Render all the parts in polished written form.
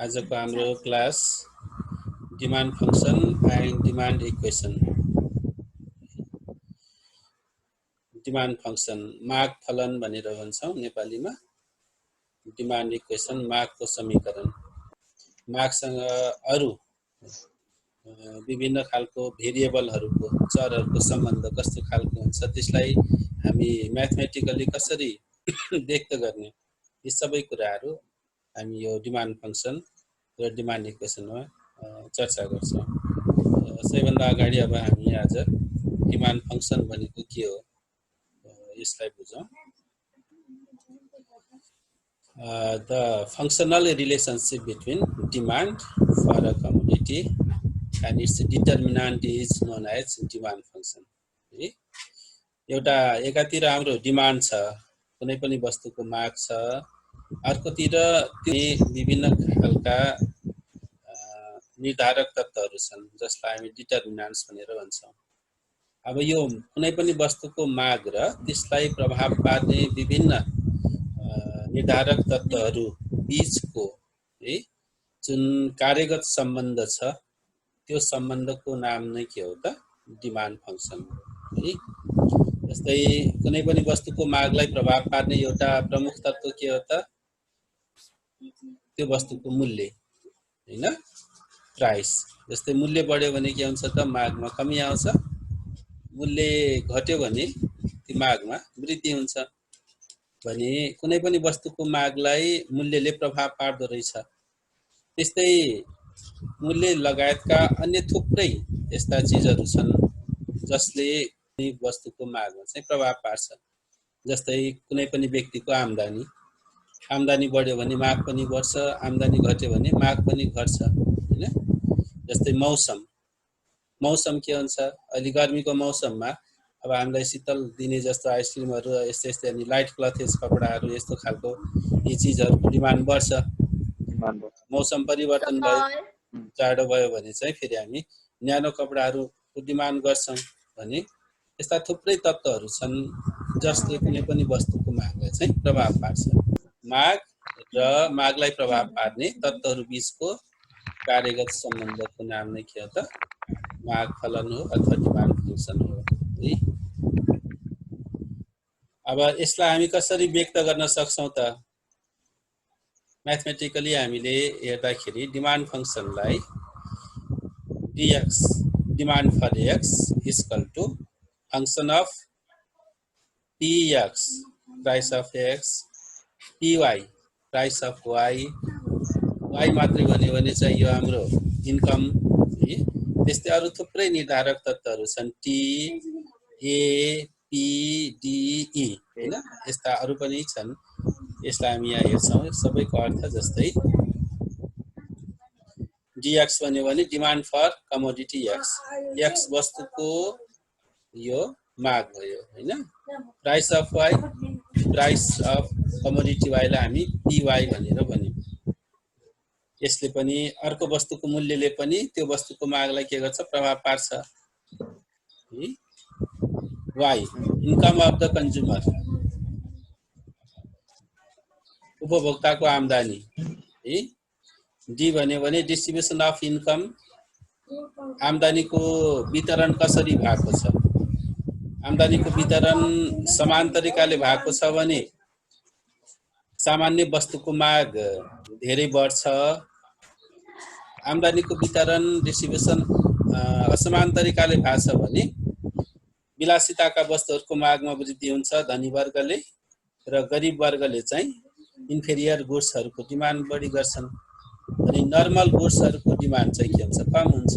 आजको हाम्रो class demand function and demand equation. Demand function माग फलन भनेर भन्छौं नेपालीमा। डिमान्ड इक्वेसन मागको समीकरण। मागसँग अरु विभिन्न खालको भेरिएबलहरुको चरहरुको सम्बन्ध कस्तो खालको हुन्छ त्यसलाई हामी म्याथमेटिकली कसरी व्यक्त गर्ने, यी सबै कुराहरु हामी यो डिमान्ड फंक्सन र डिमान्ड इक्वेसनमा चर्चा गर्छौं। सबैभन्दा अगाडि अब हामी आज डिमान्ड फंक्सन भनेको के हो यसलाई बुझौं। The functional relationship between demand for a commodity and its determinant is known as demand function। एउटा एकातिर हाम्रो डिमान्ड छ, कुनै पनि वस्तुको माग छ, अर्कोतिर त्यो विभिन्न खालका निर्धारक तत्त्वहरू छन् जसलाई हामी डिटर्मिनान्ट्स भनेर भन्छौं। अब यो कुनै पनि वस्तुको माग र त्यसलाई प्रभाव पार्ने विभिन्न निर्धारक तत्त्वहरू बीचको जुन कार्यगत सम्बन्ध छ त्यो सम्बन्धको नाम नै के हो त डिमान्ड फंक्सन है। जस्तै कुनै पनि वस्तुको मागलाई प्रभाव पार्ने एउटा प्रमुख तत्त्व के हो त त्यो वस्तुको मूल्य हैन, प्राइस। जस्तै मूल्य बढ्यो भने के हुन्छ त मागमा कमी आउँछ, मूल्य घट्यो भने त्यो मागमा वृद्धि हुन्छ। भने कुनै पनि वस्तुको मागलाई मूल्यले प्रभाव पार्दो रहेछ। त्यस्तै मूल्य लगायतका अन्य थुप्रै यस्ता चीजहरू छन् जसले वस्तुको मागमा चाहिँ प्रभाव पार्छ। जस्तै कुनै पनि व्यक्तिको आम्दानी, आम्दानी बढ्यो भने माग पनि बढ्छ, आम्दानी घट्यो भने माग पनि घट्छ हैन। जस्तै मौसम, मौसम के हुन्छ, अहिले गर्मीको मौसममा अब हामीलाई शीतल दिने जस्तो आइसक्रिमहरु यस्तै अनि लाइट क्लथेज कपडाहरु यस्तो खालको यी चीजहरुको डिमान्ड बढ्छ। मौसम परिवर्तन भयो, जाडो भयो भने चाहिँ फेरि हामी न्यानो कपडाहरुको डिमान्ड गर्छौं। भने यस्ता थुप्रै तत्त्वहरू छन् जसले कुनै पनि वस्तुको मागलाई चाहिँ प्रभाव पार्छ। माग र मागलाई प्रभाव पार्ने तत्त्वहरू बीचको कार्यगत सम्बन्धको नाम नै के हो त माग फलन हो अथवा डिमान्ड फंक्सन हो है। अब यसलाई हामी कसरी व्यक्त गर्न सक्छौं त म्याथमेटिकली हामीले हेर्दाखेरि डिमान्ड फंक्सनलाई dx demand for x is equal to function of px price of x, py price of y, y मात्रै भन्यो भने चाहिँ यो हाम्रो इन्कम है। त्यस्तै अरु थुप्रै निर्धारक तत्त्वहरू छन् t, a, p, d, e हैन, यस्ता अरु पनि छन्। यसलाई हामी यहाँ हेर्छौं, सबैको अर्थ जस्तै dx भन्यो भने demand for commodity x, x वस्तुको यो माग भयो हैन। Price of y, price of commodity y लाई हामी py भनेर भन्यौं। यसले पनि अर्को वस्तुको मूल्यले पनि त्यो वस्तुको मागलाई के गर्छ प्रभाव पार्छ है। y income of the consumer, उपभोक्ताको आम्दानी है। डी भन्यो भने डिस्ट्रिब्युसन अफ इन्कम, आम्दानीको वितरण कसरी भएको छ। आम्दानीको वितरण समान तरिकाले भएको छ भने सामान्य वस्तुको माग धेरै बढ्छ। आम्दानीको वितरण डिस्ट्रिब्युसन असमान तरिकाले भएको छ भने विलासिताका वस्तुहरूको मागमा वृद्धि हुन्छ धनी वर्गले, र गरिब वर्गले चाहिँ इन्फेरियर गुड्सहरूको डिमान्ड बढी गर्छन्। अनि नर्मल गुड्सहरूको डिमान्ड चाहिँ के हुन्छ कम हुन्छ।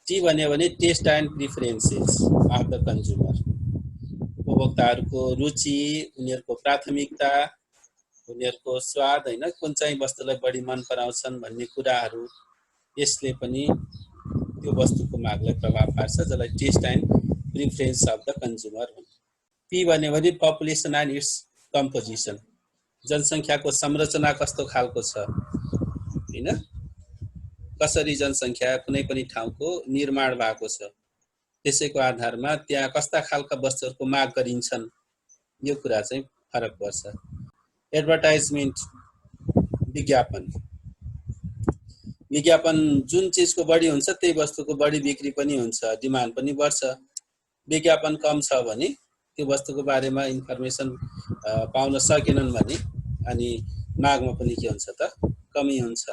टी भन्यो भने taste and preferences of the consumer, उपभोक्ताहरूको रुचि, उनीहरूको प्राथमिकता, उनीहरूको स्वाद हैन, कुन चाहिँ वस्तुलाई बढी मन पराउँछन् भन्ने कुराहरू यसले पनि त्यो वस्तुको मागलाई प्रभाव पार्छ, जसलाई taste and preference of the consumer भन्छ। पी भन्यो भने पपुलेसन एन्ड इट्स कम्पोजिसन, जनसंख्याको संरचना कस्तो खालको छ हैन, कसरी जनसंख्या कुनै पनि ठाउँको निर्माण भएको छ, त्यसैको आधारमा त्यहाँ कस्ता खालका वस्तुहरूको माग गरिन्छन्, यो कुरा चाहिँ फरक पर्छ। एडभर्टाइजमेन्ट विज्ञापन विज्ञापन जुन चीजको बढी हुन्छ त्यही वस्तुको बढी बिक्री पनि हुन्छ, डिमान्ड पनि बढ्छ। विज्ञापन कम छ भने त्यो वस्तुको बारेमा इन्फर्मेसन पाउन सकेनन् भने अनि मागमा पनि के हुन्छ त कमी हुन्छ।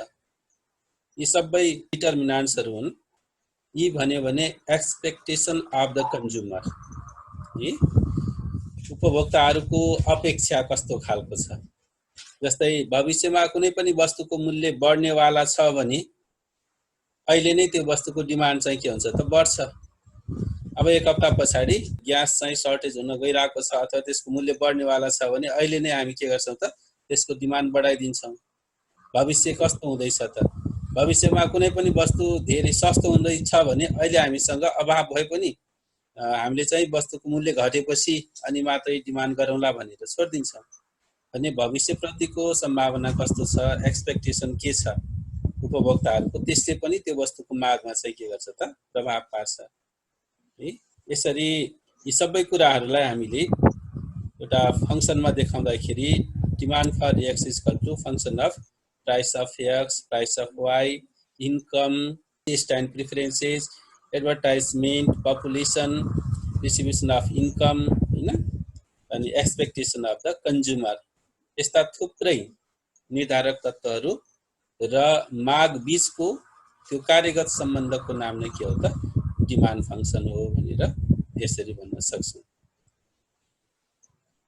यी सबै डिटर्मिनान्ट्सहरू हुन्। यी भन्यो भने एक्सपेक्टेसन अफ द कन्ज्युमर, यी उपभोक्ताहरूको अपेक्षा कस्तो खालको छ। जस्तै भविष्यमा कुनै पनि वस्तुको मूल्य बढ्नेवाला छ भने अहिले नै त्यो वस्तुको डिमान्ड चाहिँ के हुन्छ त बढ्छ। अब एक हप्ता पछाडि ग्यास चाहिँ सर्टेज हुन गइरहेको छ अथवा त्यसको मूल्य बढ्नेवाला छ भने अहिले नै हामी के गर्छौँ त त्यसको डिमान्ड बढाइदिन्छौँ। भविष्य कस्तो हुँदैछ त, भविष्यमा कुनै पनि वस्तु धेरै सस्तो हुँदैछ भने अहिले हामीसँग अभाव भए पनि हामीले चाहिँ वस्तुको मूल्य घटेपछि अनि मात्रै डिमान्ड गरौँला भनेर छोडिदिन्छौँ। भने भविष्यप्रतिको सम्भावना कस्तो छ, एक्सपेक्टेसन के छ उपभोक्ताहरूको, त्यसले पनि त्यो वस्तुको मागमा चाहिँ के गर्छ त प्रभाव पार्छ है। यसरी यी सबै कुराहरूलाई हामीले एउटा फङ्सनमा देखाउँदाखेरि demand for X is equal to function of price of X, price of Y, income, taste and preferences, advertisement, population, distribution of income हैन, अनि एक्सपेक्टेसन अफ द कन्ज्युमर, यस्ता थुप्रै निर्धारक तत्त्वहरू र माग बीचको त्यो कार्यगत सम्बन्धको नाम नै के हो त डिमान्ड फङ्सन हो भनेर यसरी भन्न सक्छौँ।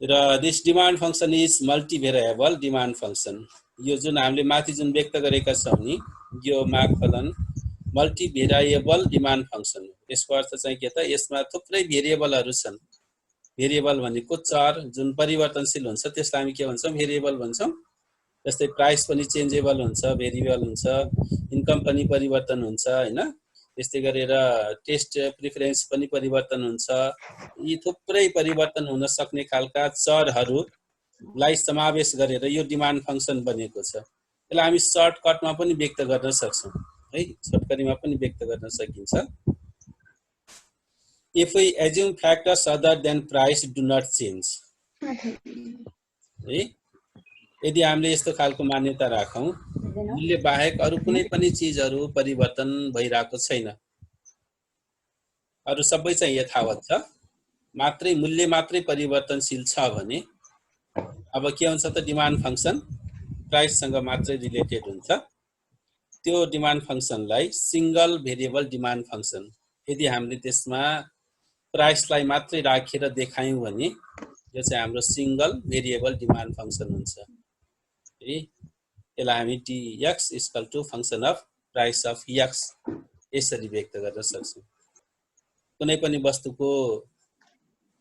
र this demand function is multivariable demand function. यो जुन हामीले माथि जुन व्यक्त गरेका छौँ नि यो माग फलन मल्टिभेरिएबल डिमान्ड फङ्सन हो। यसको अर्थ चाहिँ के त, यसमा थुप्रै भेरिएबलहरू छन्। भेरिएबल भनेको चर जुन परिवर्तनशील हुन्छ त्यसलाई हामी के भन्छौँ भेरिएबल भन्छौँ। जस्तै प्राइस पनि चेन्जेबल हुन्छ, भेरिएबल हुन्छ, इन्कम पनि परिवर्तन हुन्छ हैन, त्यस्तै गरेर टेस्ट प्रिफरेन्स पनि परिवर्तन हुन्छ। यी थुप्रै परिवर्तन हुन सक्ने खालका चरहरूलाई समावेश गरेर यो डिमान्ड फङ्सन बनेको छ। यसलाई हामी सर्टकटमा पनि व्यक्त गर्न सक्छौँ है, छोटकरीमा पनि व्यक्त गर्न सकिन्छ। If we assume factors other than price do not change, है, यदि हामीले यस्तो खालको मान्यता राखौँ मूल्य बाहेक अरू कुनै पनि चिजहरू परिवर्तन भइरहेको छैन, अरू सबै चाहिँ यथावत छ, मात्रै मूल्य मात्रै परिवर्तनशील छ भने अब के हुन्छ त डिमान्ड फङ्सन प्राइससँग मात्रै रिलेटेड हुन्छ। त्यो डिमान्ड फङ्सनलाई सिंगल भेरिएबल डिमान्ड फङ्सन, यदि हामीले त्यसमा प्राइसलाई मात्रै राखेर देखायौँ भने यो चाहिँ हाम्रो सिंगल भेरिएबल डिमान्ड फङ्सन हुन्छ है। यसलाई हामी dx equal to function of price of x यसरी व्यक्त गर्न सक्छौँ। कुनै पनि वस्तुको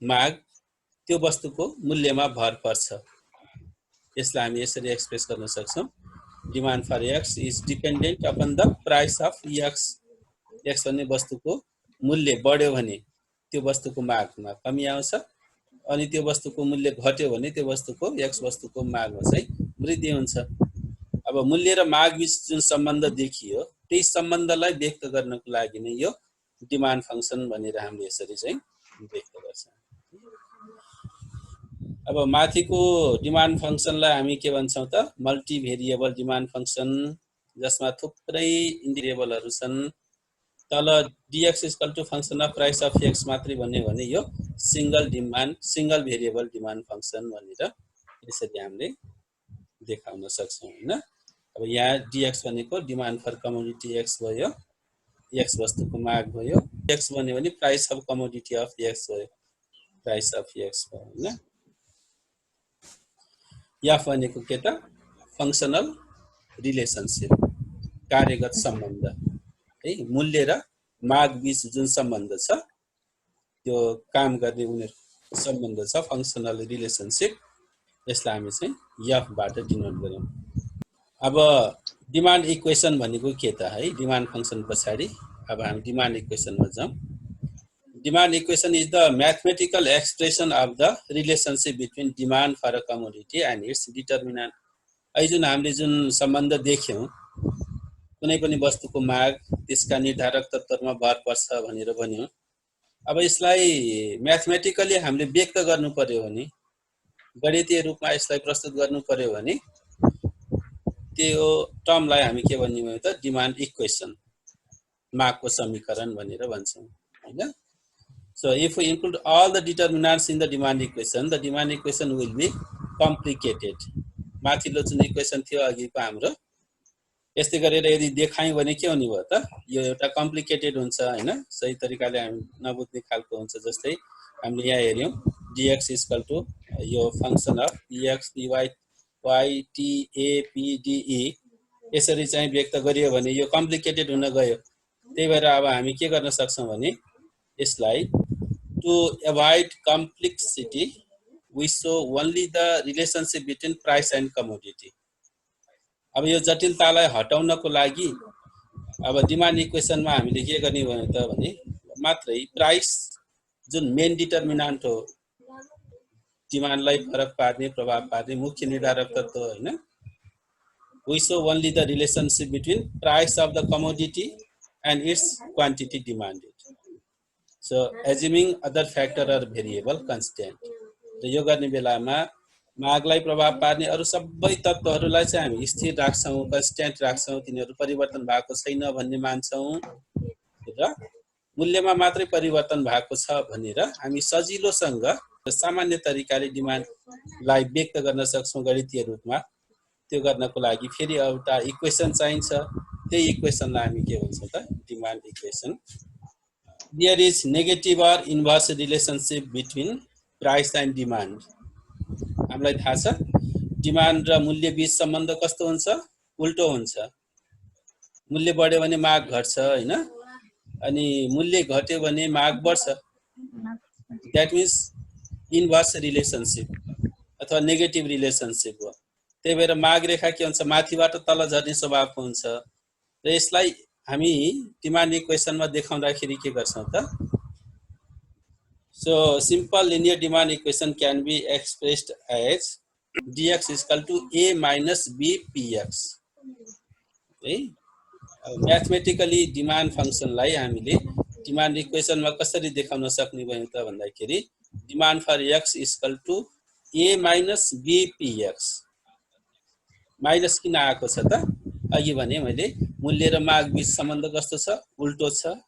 माग त्यो वस्तुको मूल्यमा भर पर्छ, यसलाई हामी यसरी एक्सप्रेस गर्न सक्छौँ। Demand for x is dependent upon the price of x। x भन्ने वस्तुको मूल्य बढ्यो भने त्यो वस्तुको मागमा कमी आउँछ, अनि त्यो वस्तुको मूल्य घट्यो भने त्यो वस्तुको x वस्तुको मागमा चाहिँ वृद्धि हुन्छ। अब मूल्य र माग बीच जुन सम्बन्ध देखियो त्यही सम्बन्धलाई व्यक्त गर्नको लागि नै यो डिमान्ड फङ्सन भनेर हामीले यसरी चाहिँ व्यक्त गर्छौँ। अब माथिको डिमान्ड फङ्सनलाई हामी के भन्छौँ त मल्टिभेरिएबल डिमान्ड फङ्सन, जसमा थुप्रै भेरिएबलहरू छन्। तल dx equal to function of price of x मात्रै भन्यो भने यो सिंगल भेरिएबल डिमान्ड फङ्सन भनेर यसरी हामीले देखाउन सक्छौँ हैन। अब यहाँ dx भनेको डिमान्ड फर कमोडिटी x भयो, x वस्तुको माग भयो, x भन्यो भने price of commodity of x भयो, प्राइस अफ x भयो हैन। f भनेको के त फङ्सनल रिलेसनसिप, कार्यगत सम्बन्ध है, मूल्य र माग बीच जुन सम्बन्ध छ त्यो काम गर्ने उनीहरुको सम्बन्ध छ फङ्सनल रिलेसनसिप, यसलाई हामी चाहिँ f बाट डिनोट गर्यौं। अब डिमान्ड इक्वेसन भनेको के त है, डिमान्ड फङ्सन पछाडी अब हामी डिमान्ड इक्वेसनमा जाउँ। Demand equation is the mathematical expression of the relationship between demand for a commodity and its determinant. अहिले जुन हामीले जुन सम्बन्ध देख्यौं कुनै पनि वस्तुको माग त्यसका निर्धारक तत्त्वमा भर पर्छ भनेर भन्यौं। अब यसलाई म्याथमेटिकली हामीले व्यक्त गर्नु पर्यो भने, गणितीय रूपमा यसलाई प्रस्तुत गर्नु पर्यो भने त्यो टर्मलाई हामी के भन्ने भयो त डिमान्ड इक्वेसन मागको समीकरण भनेर भन्छौँ हैन So if we include all the determinants in the demand equation will be complicated. माथिल्लो जुन इक्वेसन थियो अघिको हाम्रो यस्तै गरेर यदि देखायौं भने के हुने भयो त यो एउटा कम्प्लिकेटेड हुन्छ हैन सही तरिकाले हामी नबुझ्ने खालको हुन्छ जस्तै हामीले यहाँ हेर्यौं dx यो function of dx dy y t a p d e यसरी चाहिँ व्यक्त गरियो भने यो कम्प्लिकेटेड हुन गयो त्यही भएर अब हामी के गर्न सक्छौं भने यसलाई to avoid complexity we show only the relationship between price and commodity. अब यो जटिलतालाई हटाउनको लागि अब डिमान्ड इक्वेसनमा हामीले के गर्ने भने त भने मात्रै प्राइस जुन मेन डिटरमिनान्ट हो डिमान्डलाई फरक पार्ने प्रभाव पार्ने मुख्य निर्धारक तत्व हैन we show only the relationship between price of the commodity and its quantity demanded. So assuming other factor or variable constant. र यो गर्ने बेलामा मागलाई प्रभाव पार्ने अरु सबै तत्वहरुलाई चाहिँ हामी स्थिर राख्छौं कन्स्ट्यान्ट राख्छौं तिनीहरु परिवर्तन भएको छैन भन्ने मान्छौं र मूल्यमा मात्रै परिवर्तन भएको छ भनेर हामी सजिलोसँग सामान्य तरिकाले डिमान्डलाई व्यक्त गर्न सक्छौं गणितीय रूपमा त्यो गर्नको लागि फेरि एउटा इक्वेसन चाहिन्छ त्यही इक्वेसनलाई हामी के भन्छौं त demand equation There is negative or inverse relationship between price and demand. हामीलाई थाहा छ डिमान्ड र मूल्य बीच सम्बन्ध कस्तो हुन्छ उल्टो हुन्छ मूल्य बढ्यो भने माग घट्छ हैन अनि मूल्य घट्यो भने माग बढ्छ दैट मीन्स इन्भर्स रिलेशनशिप अथवा नेगेटिभ रिलेशनशिप हो त्यही भएर माग रेखा के हुन्छ माथिबाट तल झर्ने स्वभावको हुन्छ र यसलाई हामी डिमान्ड इक्वेसनमा देखाउँदाखेरि के गर्छौं त So simple linear demand equation can be expressed as dx is equal to a minus b px. Okay? Mathematically demand function लाई हामीले demand equation मा कसरी देखाउन सक्ने भयो त भन्दाखेरि demand for x is equal to a minus b px. Minus किन आएको छ त अघि भने मैले मूल्य र माग बीच सम्बन्ध कस्तो छ उल्टो छ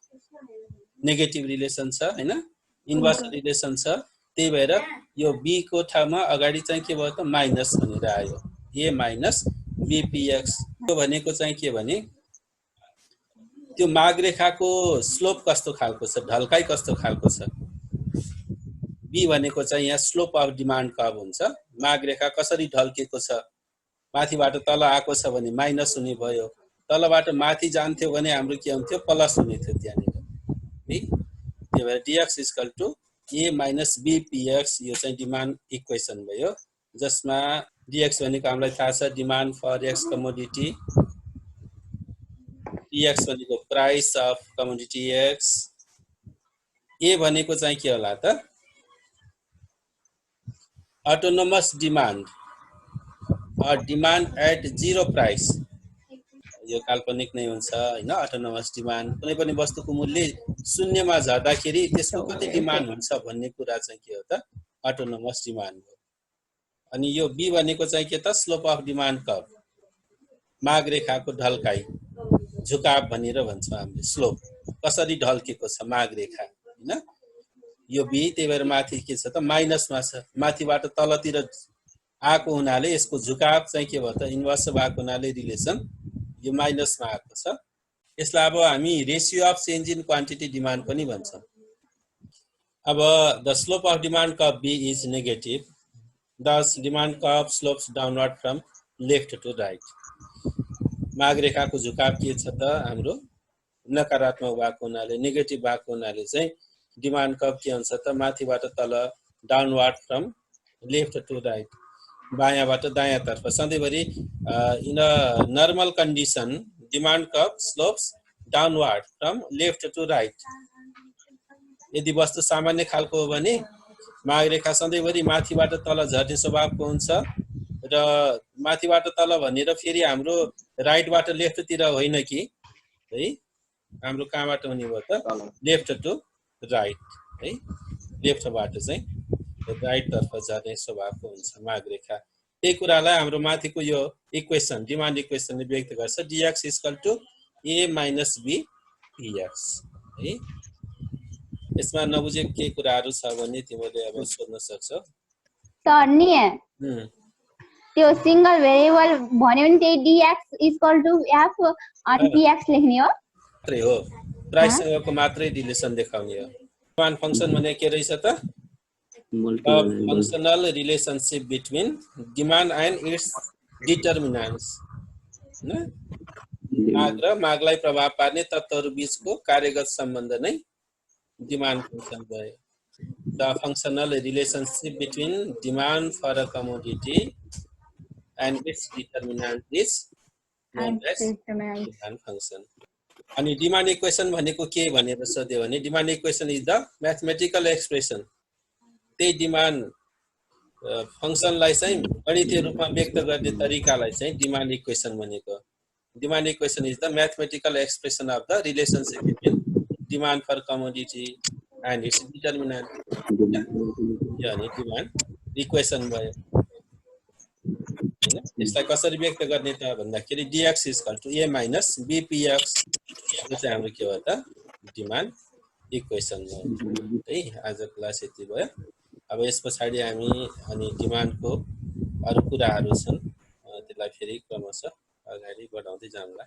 नेगेटिभ रिलेसन छ हैन इन्भर्स रिलेसन छ त्यही भएर यो b को ठाउँमा अगाडि चाहिँ के भयो त माइनस भनेर आयो a minus b px त्यो भनेको चाहिँ के भने त्यो माग रेखाको स्लोप कस्तो खालको छ ढल्काइ कस्तो खालको छ b भनेको चाहिँ यहाँ स्लोप अफ डिमान्ड कर्व हुन्छ माग रेखा कसरी ढल्केको छ माथिबाट तल आएको छ भने माइनस हुने भयो तलबाट माथि जान्थ्यो भने हाम्रो के हुन्थ्यो प्लस हुने थियो त्यहाँनिर है त्यही भएर dx is equal to a minus b px यो चाहिँ डिमान्ड इक्वेसन भयो जसमा dx भनेको हामीलाई थाहा छ demand for x commodity dx भनेको price of commodity x a भनेको चाहिँ के होला त autonomous demand or demand at zero price यो काल्पनिक नै हुन्छ हैन अटोनोमस डिमान्ड कुनै पनि वस्तुको मूल्य शून्यमा झर्दाखेरि त्यसको कति डिमान्ड हुन्छ भन्ने कुरा चाहिँ के हो त अटोनोमस डिमान्ड हो अनि यो b भनेको चाहिँ के त स्लोप अफ डिमान्ड कर्व माग रेखाको ढल्काइ झुकाव भनेर भन्छौं हामीले स्लोप कसरी ढल्केको छ माग रेखा हैन यो b त्यही भएर माथि के छ त माइनसमा छ माथिबाट तलतिर आको हुनाले यसको झुकाव चाहिँ के भयो त इन्भर्स भएको हुनाले रिलेसन यो माइनसमा आएको छ यसलाई अब हामी ratio of change in quantity demand पनि भन्छौं अब the slope of demand curve b is negative thus demand curve slopes downward from left to right माग रेखाको झुकाव के छ त हाम्रो नकारात्मक भएको हुनाले नेगेटिभ भएको हुनाले चाहिँ डिमान्ड कर्व के हुन्छ त माथिबाट तल downward from left to right बायाँबाट दायाँतर्फ सधैँभरि in a normal condition demand curve slopes downward from left to right यदि वस्तु सामान्य खालको हो भने माग रेखा सधैँभरि माथिबाट तल झर्ने स्वभावको हुन्छ र माथिबाट तल भनेर फेरि हाम्रो राइटबाट लेफ्टतिर होइन कि है हाम्रो कहाँबाट हुने भयो त लेफ्ट टु राइट है लेफ्टबाट चाहिँ राइट तर्फ जाने स्वभावको हुन्छ माग रेखा त्यही कुरालाई हाम्रो माथिको यो इक्वेसन डिमान्ड इक्वेसनले व्यक्त गर्छ dx = a - b px है। यसमा नबुझेको के कुराहरू छ भने तिमीले अब सोध्न सक्छौ। सर नि त्यो सिंगल भेरिएबल भन्यो भने त्यही dx = f अनि px लेख्ने हो मात्रै हो, प्राइससँगको मात्रै रिलेसन देखाउने हो। डिमान्ड फंक्सन भने के रहेछ त? Functional relationship between demand and its determinants हैन, माग र मागलाई प्रभाव पार्ने तत्त्वहरू बीचको कार्यगत सम्बन्ध नै डिमान्ड फंक्सन भयो। The functional relationship between demand for a commodity and its determinant is known as demand function. अनि डिमान्ड इक्वेसन भनेको के भनेर सोध्यो भने demand equation is the mathematical expression. त्यही डिमान्ड फंक्सनलाई चाहिँ गणितीय रूपमा व्यक्त गर्ने तरिकालाई चाहिँ डिमान्ड इक्वेसन भनेको। Demand equation is the mathematical expression of the relationship between demand for commodity and its determinant. यो अनि डिमान्ड इक्वेसन भयो हैन। यसलाई कसरी व्यक्त गर्ने त भन्दाखेरि dx = a - b px, यो चाहिँ हाम्रो के हो त? डिमान्ड इक्वेसन हो है। आज क्लास यति भयो। अब यस पछाडि हामी अनि डिमान्डको अरु कुराहरू छन् त्यसलाई फेरि क्रमशः अगाडि बढाउँदै जाउँला।